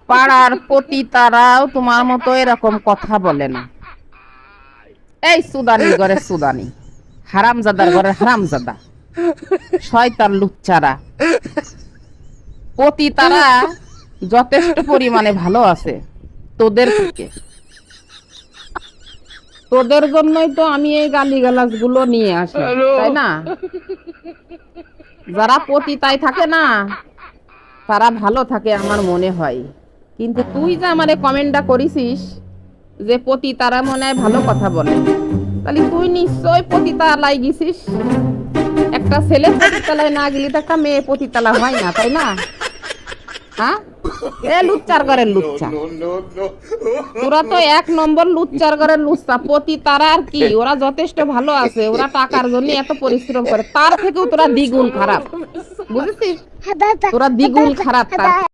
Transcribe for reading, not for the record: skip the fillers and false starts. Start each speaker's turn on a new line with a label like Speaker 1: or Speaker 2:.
Speaker 1: পাড়ার পতিতারাও তোমার মতো এরকম কথা বলে না। এই সুদানির ঘরের সুদানি, হারামজাদার ঘরের হারামজাদা, শয়তান লুচ্চারা, পতিতারা যথেষ্ট পরিমাণে ভালো আছে তোদের থেকে। তোদের জন্যই তো আমি এই গালিগালাজ গুলো নিয়ে আসি, তাই না? যারা পতিতায় থাকে না তারা ভালো থাকে আমার মনে হয়। কিন্তু তুই যে আমারে কমেন্টটা করিসিস যে পতিতারা মনে হয় ভালো কথা বলে, তাহলে তুই নিশ্চয় পতিতালায় গেছিস। একটা ছেলে পতিতালায় না গেলে তো একটা মেয়ে পতিতালা হয় না, তাই না? হ্যাঁ, এ লুচ্চার ঘরের লুচ্চা, তোরা তো এক নম্বর লুচ্চার ঘরের লুচ্চা। পতিতারা আর কি, ওরা যথেষ্ট ভালো আছে, ওরা টাকার জন্য এত পরিশ্রম করে, তার থেকেও তোরা দ্বিগুণ খারাপ, বুঝেছিস? তোরা দ্বিগুণ খারাপ তার